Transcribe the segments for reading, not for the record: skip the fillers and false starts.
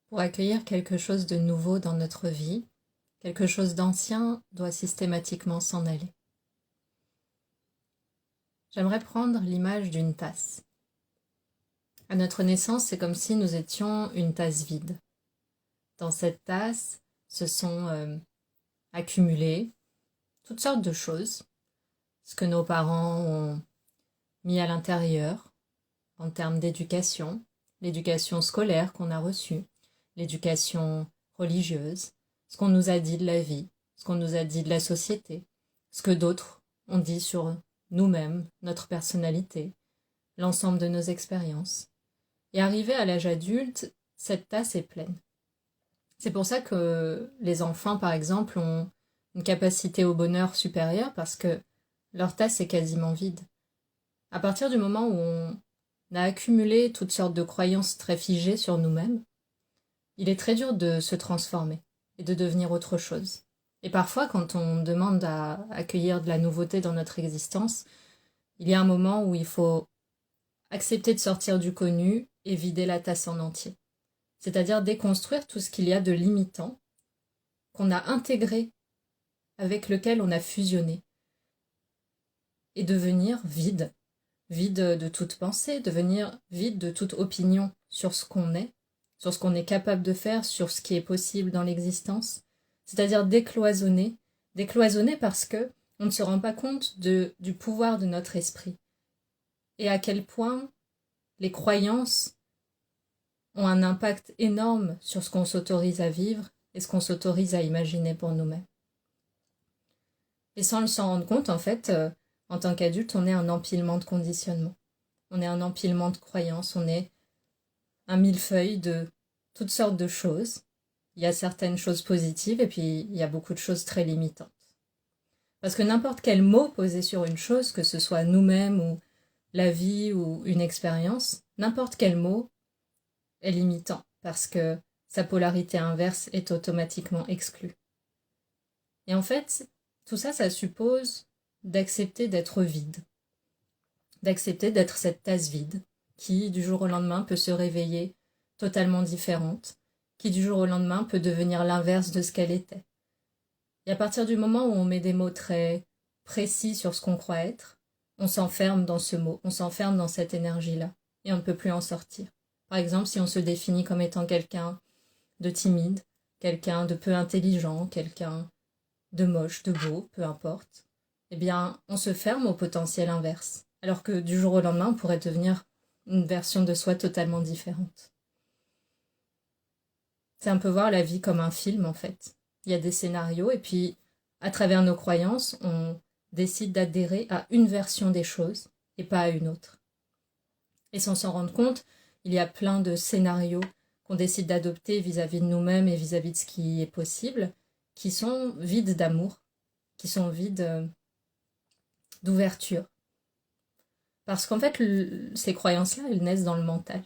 Pour accueillir quelque chose de nouveau dans notre vie, quelque chose d'ancien doit systématiquement s'en aller. J'aimerais prendre l'image d'une tasse. À notre naissance, c'est comme si nous étions une tasse vide. Dans cette tasse se sont accumulées toutes sortes de choses, ce que nos parents ont mis à l'intérieur en termes d'éducation, l'éducation scolaire qu'on a reçue, l'éducation religieuse, ce qu'on nous a dit de la vie, ce qu'on nous a dit de la société, ce que d'autres ont dit sur nous-mêmes, notre personnalité, l'ensemble de nos expériences. Et arrivé à l'âge adulte, cette tasse est pleine. C'est pour ça que les enfants, par exemple, ont une capacité au bonheur supérieure parce que leur tasse est quasiment vide. À partir du moment où on a accumulé toutes sortes de croyances très figées sur nous-mêmes, il est très dur de se transformer et de devenir autre chose. Et parfois, quand on demande à accueillir de la nouveauté dans notre existence, il y a un moment où il faut accepter de sortir du connu et vider la tasse en entier. C'est-à-dire déconstruire tout ce qu'il y a de limitant qu'on a intégré, avec lequel on a fusionné, et devenir vide, vide de toute pensée, devenir vide de toute opinion sur ce qu'on est, sur ce qu'on est capable de faire, sur ce qui est possible dans l'existence. C'est-à-dire décloisonner, décloisonner parce que on ne se rend pas compte du pouvoir de notre esprit et à quel point les croyances ont un impact énorme sur ce qu'on s'autorise à vivre et ce qu'on s'autorise à imaginer pour nous-mêmes. Et sans s'en rendre compte, en fait, en tant qu'adulte, on est un empilement de conditionnement. On est un empilement de croyances, on est un millefeuille de toutes sortes de choses. Il y a certaines choses positives et puis il y a beaucoup de choses très limitantes. Parce que n'importe quel mot posé sur une chose, que ce soit nous-mêmes ou la vie ou une expérience, n'importe quel mot est limitant parce que sa polarité inverse est automatiquement exclue. Et en fait, tout ça, ça suppose d'accepter d'être vide, d'accepter d'être cette tasse vide qui, du jour au lendemain, peut se réveiller totalement différente, qui, du jour au lendemain, peut devenir l'inverse de ce qu'elle était. Et à partir du moment où on met des mots très précis sur ce qu'on croit être, on s'enferme dans ce mot, on s'enferme dans cette énergie-là, et on ne peut plus en sortir. Par exemple, si on se définit comme étant quelqu'un de timide, quelqu'un de peu intelligent, quelqu'un de moche, de beau, peu importe, eh bien, on se ferme au potentiel inverse. Alors que du jour au lendemain, on pourrait devenir une version de soi totalement différente. C'est un peu voir la vie comme un film, en fait. Il y a des scénarios, et puis, à travers nos croyances, on décide d'adhérer à une version des choses, et pas à une autre. Et sans s'en rendre compte, il y a plein de scénarios qu'on décide d'adopter vis-à-vis de nous-mêmes et vis-à-vis de ce qui est possible, qui sont vides d'amour, qui sont vides d'ouverture. Parce qu'en fait, ces croyances-là, elles naissent dans le mental.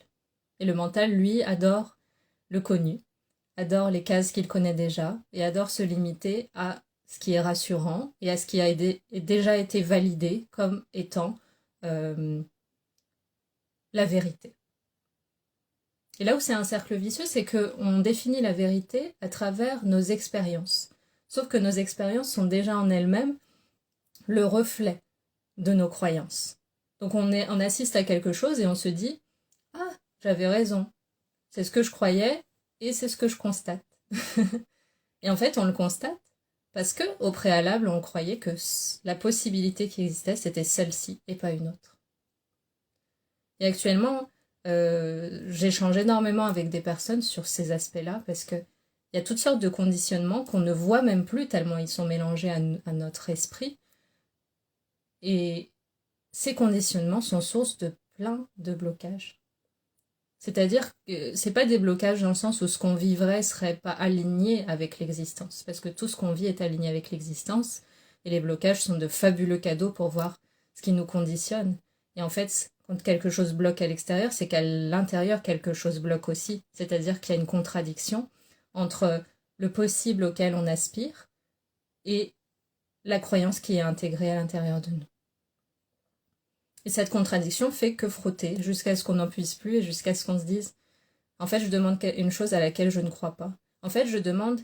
Et le mental, lui, adore le connu, adore les cases qu'il connaît déjà, et adore se limiter à ce qui est rassurant et à ce qui a déjà été validé comme étant la vérité. Et là où c'est un cercle vicieux, c'est qu'on définit la vérité à travers nos expériences. Sauf que nos expériences sont déjà en elles-mêmes le reflet de nos croyances. Donc on assiste à quelque chose et on se dit « Ah, j'avais raison, c'est ce que je croyais et c'est ce que je constate. » Et en fait, on le constate parce qu'au préalable, on croyait que la possibilité qui existait, c'était celle-ci et pas une autre. Et actuellement, j'échange énormément avec des personnes sur ces aspects-là parce qu'il y a toutes sortes de conditionnements qu'on ne voit même plus tellement ils sont mélangés à notre esprit. Et ces conditionnements sont source de plein de blocages. C'est-à-dire que c'est pas des blocages dans le sens où ce qu'on vivrait serait pas aligné avec l'existence, parce que tout ce qu'on vit est aligné avec l'existence, et les blocages sont de fabuleux cadeaux pour voir ce qui nous conditionne. Et en fait, quand quelque chose bloque à l'extérieur, c'est qu'à l'intérieur, quelque chose bloque aussi. C'est-à-dire qu'il y a une contradiction entre le possible auquel on aspire et la croyance qui est intégrée à l'intérieur de nous. Et cette contradiction fait que frotter jusqu'à ce qu'on n'en puisse plus et jusqu'à ce qu'on se dise En fait, je demande une chose à laquelle je ne crois pas. En fait, je demande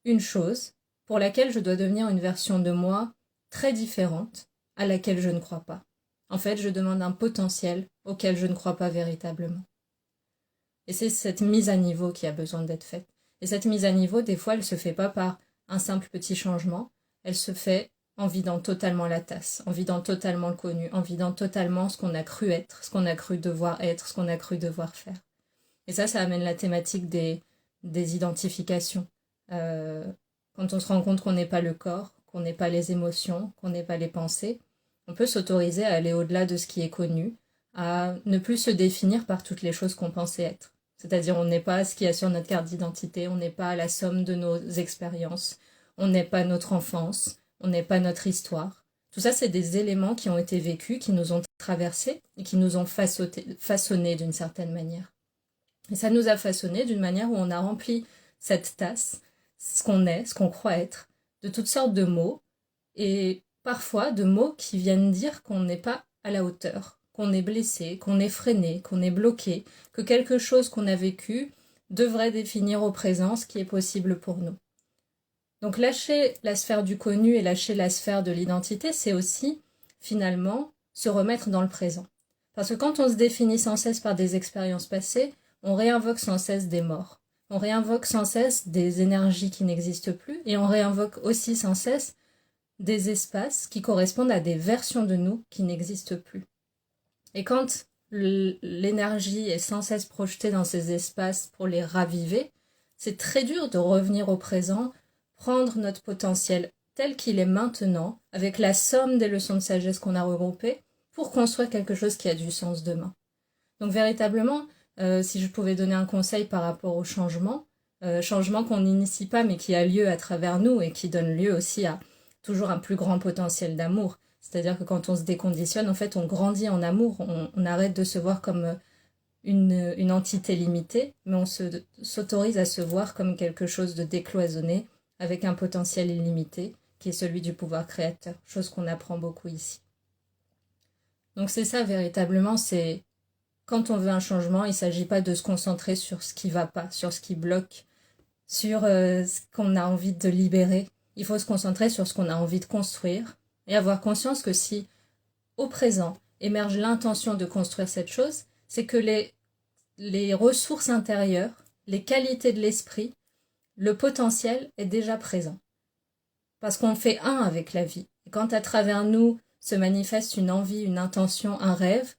une chose pour laquelle je dois devenir une version de moi très différente à laquelle je ne crois pas. En fait, je demande un potentiel auquel je ne crois pas véritablement. Et c'est cette mise à niveau qui a besoin d'être faite. Et cette mise à niveau, des fois, elle ne se fait pas par un simple petit changement, elle se fait en vidant totalement la tasse, en vidant totalement le connu, en vidant totalement ce qu'on a cru être, ce qu'on a cru devoir être, ce qu'on a cru devoir faire. Et ça amène la thématique des identifications. Quand on se rend compte qu'on n'est pas le corps, qu'on n'est pas les émotions, qu'on n'est pas les pensées, on peut s'autoriser à aller au-delà de ce qui est connu, à ne plus se définir par toutes les choses qu'on pensait être. C'est-à-dire on n'est pas ce qu'il y a sur notre carte d'identité, on n'est pas la somme de nos expériences, on n'est pas notre enfance, on n'est pas notre histoire. Tout ça, c'est des éléments qui ont été vécus, qui nous ont traversés et qui nous ont façonnés d'une certaine manière. Et ça nous a façonnés d'une manière où on a rempli cette tasse, ce qu'on est, ce qu'on croit être, de toutes sortes de mots, et parfois de mots qui viennent dire qu'on n'est pas à la hauteur, qu'on est blessé, qu'on est freiné, qu'on est bloqué, que quelque chose qu'on a vécu devrait définir au présent ce qui est possible pour nous. Donc lâcher la sphère du connu et lâcher la sphère de l'identité, c'est aussi, finalement, se remettre dans le présent. Parce que quand on se définit sans cesse par des expériences passées, on réinvoque sans cesse des morts. On réinvoque sans cesse des énergies qui n'existent plus et on réinvoque aussi sans cesse des espaces qui correspondent à des versions de nous qui n'existent plus. Et quand l'énergie est sans cesse projetée dans ces espaces pour les raviver, c'est très dur de revenir au présent, prendre notre potentiel tel qu'il est maintenant, avec la somme des leçons de sagesse qu'on a regroupées, pour construire quelque chose qui a du sens demain. Donc véritablement, si je pouvais donner un conseil par rapport au changement qu'on n'initie pas mais qui a lieu à travers nous et qui donne lieu aussi à toujours un plus grand potentiel d'amour. C'est-à-dire que quand on se déconditionne, en fait, on grandit en amour, on arrête de se voir comme une entité limitée, mais on s'autorise à se voir comme quelque chose de décloisonné, avec un potentiel illimité, qui est celui du pouvoir créateur, chose qu'on apprend beaucoup ici. Donc c'est ça véritablement, c'est quand on veut un changement, il ne s'agit pas de se concentrer sur ce qui ne va pas, sur ce qui bloque, sur ce qu'on a envie de libérer. Il faut se concentrer sur ce qu'on a envie de construire et avoir conscience que si, au présent, émerge l'intention de construire cette chose, c'est que les ressources intérieures, les qualités de l'esprit, le potentiel est déjà présent. Parce qu'on fait un avec la vie. Et quand à travers nous se manifeste une envie, une intention, un rêve,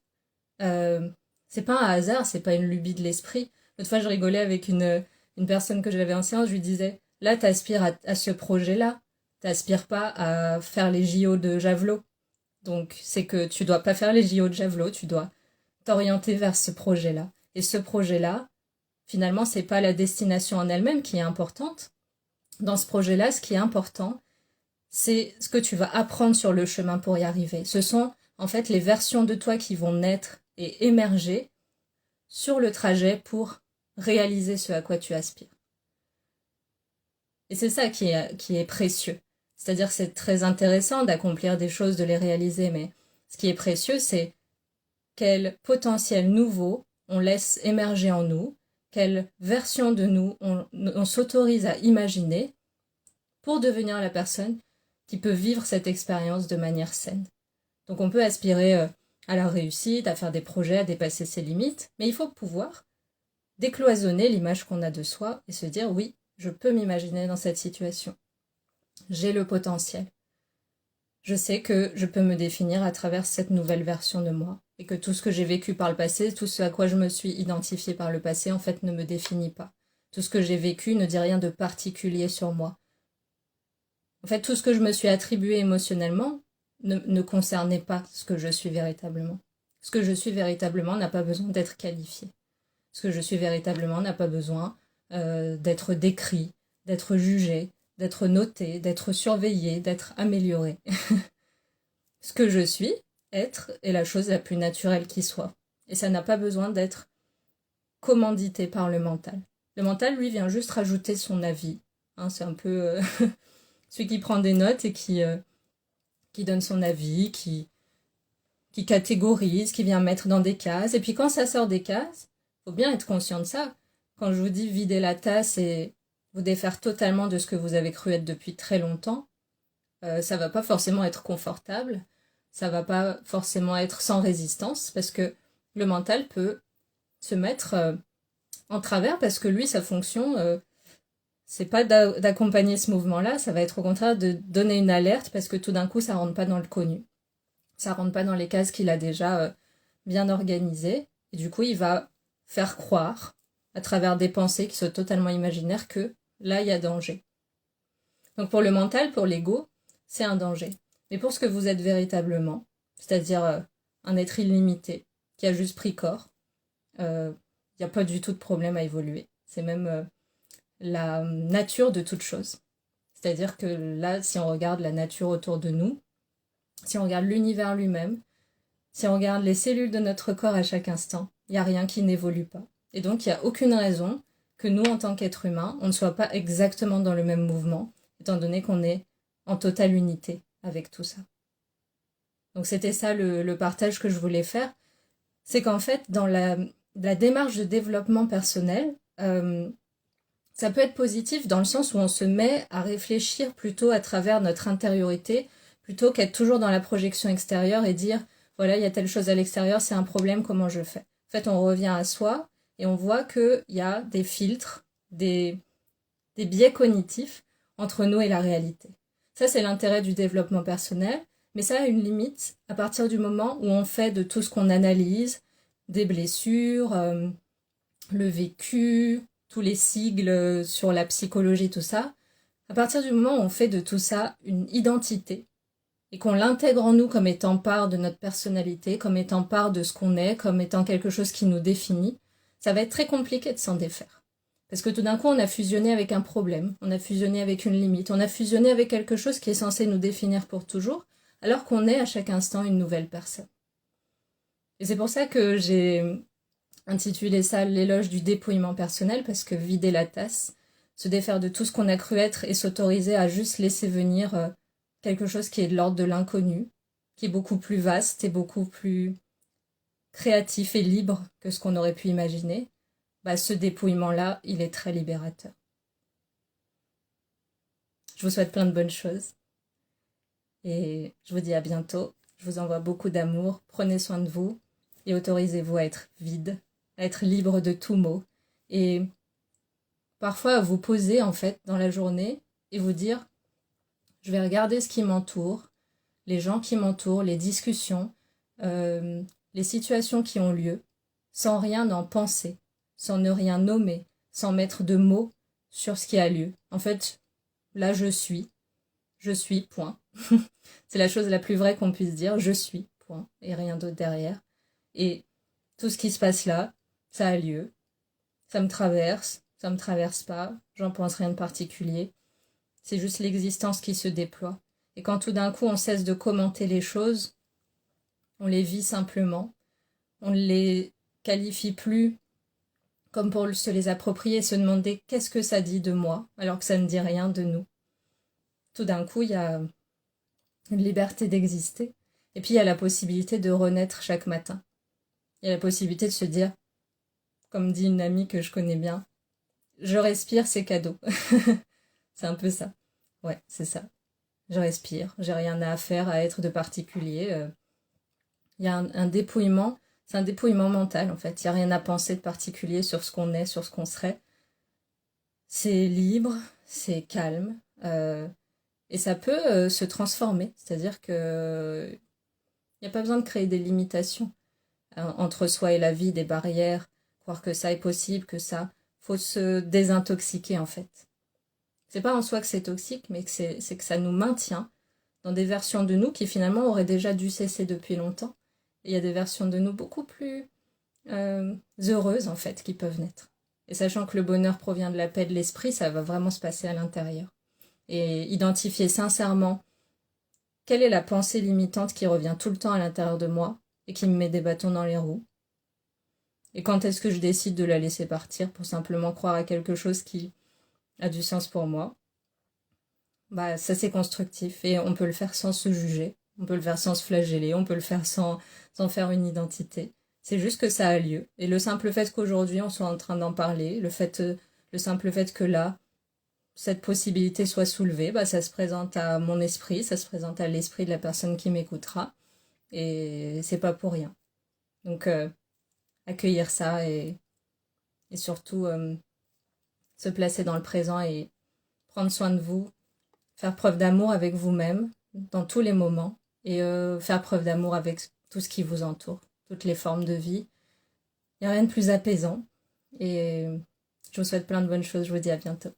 c'est pas un hasard, c'est pas une lubie de l'esprit. L'autre fois, je rigolais avec une personne que j'avais en séance, je lui disais, là, t'aspires à ce projet-là, t'aspires pas à faire les JO de javelot. Donc, c'est que tu dois pas faire les JO de javelot, tu dois t'orienter vers ce projet-là. Et ce projet-là, finalement, c'est pas la destination en elle-même qui est importante. Dans ce projet-là, ce qui est important, c'est ce que tu vas apprendre sur le chemin pour y arriver. Ce sont, en fait, les versions de toi qui vont naître et émerger sur le trajet pour réaliser ce à quoi tu aspires. Et c'est ça qui est précieux. C'est-à-dire que c'est très intéressant d'accomplir des choses, de les réaliser, mais ce qui est précieux, c'est quel potentiel nouveau on laisse émerger en nous, quelle version de nous on s'autorise à imaginer pour devenir la personne qui peut vivre cette expérience de manière saine. Donc on peut aspirer à la réussite, à faire des projets, à dépasser ses limites, mais il faut pouvoir décloisonner l'image qu'on a de soi et se dire oui, je peux m'imaginer dans cette situation. J'ai le potentiel. Je sais que je peux me définir à travers cette nouvelle version de moi et que tout ce que j'ai vécu par le passé, tout ce à quoi je me suis identifiée par le passé, en fait, ne me définit pas. Tout ce que j'ai vécu ne dit rien de particulier sur moi. En fait, tout ce que je me suis attribué émotionnellement ne concernait pas ce que je suis véritablement. Ce que je suis véritablement n'a pas besoin d'être qualifié. Ce que je suis véritablement n'a pas besoin d'être décrit, d'être jugé, d'être noté, d'être surveillé, d'être amélioré. Ce que je suis, être, est la chose la plus naturelle qui soit. Et ça n'a pas besoin d'être commandité par le mental. Le mental, lui, vient juste rajouter son avis. Hein, c'est un peu celui qui prend des notes et qui donne son avis, qui catégorise, qui vient mettre dans des cases. Et puis quand ça sort des cases, faut bien être conscient de ça. Quand je vous dis vider la tasse et vous défaire totalement de ce que vous avez cru être depuis très longtemps, ça va pas forcément être confortable, ça va pas forcément être sans résistance, parce que le mental peut se mettre en travers, parce que lui, sa fonction, c'est pas d'accompagner ce mouvement-là, ça va être au contraire de donner une alerte, parce que tout d'un coup, ça rentre pas dans le connu. Ça rentre pas dans les cases qu'il a déjà bien organisées, et du coup, il va faire croire, à travers des pensées qui sont totalement imaginaires, que là, il y a danger. Donc pour le mental, pour l'ego, c'est un danger. Mais pour ce que vous êtes véritablement, c'est-à-dire un être illimité, qui a juste pris corps, il n'y a pas du tout de problème à évoluer. C'est même la nature de toute chose. C'est-à-dire que là, si on regarde la nature autour de nous, si on regarde l'univers lui-même, si on regarde les cellules de notre corps à chaque instant, il n'y a rien qui n'évolue pas. Et donc, il n'y a aucune raison que nous, en tant qu'êtres humains, on ne soit pas exactement dans le même mouvement, étant donné qu'on est en totale unité avec tout ça. Donc, c'était ça le partage que je voulais faire. C'est qu'en fait, dans la démarche de développement personnel, ça peut être positif dans le sens où on se met à réfléchir plutôt à travers notre intériorité, plutôt qu'être toujours dans la projection extérieure et dire voilà, il y a telle chose à l'extérieur, c'est un problème, comment je fais? En fait, on revient à soi et on voit qu'il y a des filtres, des biais cognitifs entre nous et la réalité. Ça, c'est l'intérêt du développement personnel, mais ça a une limite à partir du moment où on fait de tout ce qu'on analyse, des blessures, le vécu, tous les sigles sur la psychologie, tout ça, à partir du moment où on fait de tout ça une identité, et qu'on l'intègre en nous comme étant part de notre personnalité, comme étant part de ce qu'on est, comme étant quelque chose qui nous définit, ça va être très compliqué de s'en défaire. Parce que tout d'un coup, on a fusionné avec un problème, on a fusionné avec une limite, on a fusionné avec quelque chose qui est censé nous définir pour toujours, alors qu'on est à chaque instant une nouvelle personne. Et c'est pour ça que j'ai intitulé ça l'éloge du dépouillement personnel, parce que vider la tasse, se défaire de tout ce qu'on a cru être et s'autoriser à juste laisser venir quelque chose qui est de l'ordre de l'inconnu, qui est beaucoup plus vaste et beaucoup plus créatif et libre que ce qu'on aurait pu imaginer, bah ce dépouillement-là, il est très libérateur. Je vous souhaite plein de bonnes choses et je vous dis à bientôt. Je vous envoie beaucoup d'amour, prenez soin de vous et autorisez-vous à être vide, à être libre de tout mot et parfois à vous poser en fait dans la journée et vous dire je vais regarder ce qui m'entoure, les gens qui m'entourent, les discussions, les situations qui ont lieu, sans rien en penser, sans ne rien nommer, sans mettre de mots sur ce qui a lieu. En fait, là, je suis, point. C'est la chose la plus vraie qu'on puisse dire, je suis, point, et rien d'autre derrière. Et tout ce qui se passe là, ça a lieu, ça me traverse pas, j'en pense rien de particulier. C'est juste l'existence qui se déploie. Et quand tout d'un coup on cesse de commenter les choses, on les vit simplement, on ne les qualifie plus comme pour se les approprier et se demander qu'est-ce que ça dit de moi, alors que ça ne dit rien de nous. Tout d'un coup, il y a une liberté d'exister, et puis il y a la possibilité de renaître chaque matin. Il y a la possibilité de se dire, comme dit une amie que je connais bien, je respire, c'est cadeau. C'est un peu ça. Ouais, c'est ça. Je respire, j'ai rien à faire, à être de particulier. Il y a un dépouillement, c'est un dépouillement mental en fait. Il n'y a rien à penser de particulier sur ce qu'on est, sur ce qu'on serait. C'est libre, c'est calme, et ça peut se transformer. C'est-à-dire que il n'y a pas besoin de créer des limitations entre soi et la vie, des barrières, croire que ça est possible, que ça. Faut se désintoxiquer en fait. C'est pas en soi que c'est toxique, mais que c'est que ça nous maintient dans des versions de nous qui finalement auraient déjà dû cesser depuis longtemps. Et il y a des versions de nous beaucoup plus heureuses en fait qui peuvent naître. Et sachant que le bonheur provient de la paix de l'esprit, ça va vraiment se passer à l'intérieur. Et identifier sincèrement quelle est la pensée limitante qui revient tout le temps à l'intérieur de moi et qui me met des bâtons dans les roues. Et quand est-ce que je décide de la laisser partir pour simplement croire à quelque chose qui a du sens pour moi. Bah, ça c'est constructif et on peut le faire sans se juger, on peut le faire sans se flageller, on peut le faire sans faire une identité. C'est juste que ça a lieu. Et le simple fait qu'aujourd'hui on soit en train d'en parler, le simple fait que là, cette possibilité soit soulevée, bah, ça se présente à mon esprit, ça se présente à l'esprit de la personne qui m'écoutera. Et c'est pas pour rien. Donc, accueillir ça et surtout se placer dans le présent et prendre soin de vous, faire preuve d'amour avec vous-même dans tous les moments et faire preuve d'amour avec tout ce qui vous entoure, toutes les formes de vie. Il n'y a rien de plus apaisant et je vous souhaite plein de bonnes choses, je vous dis à bientôt.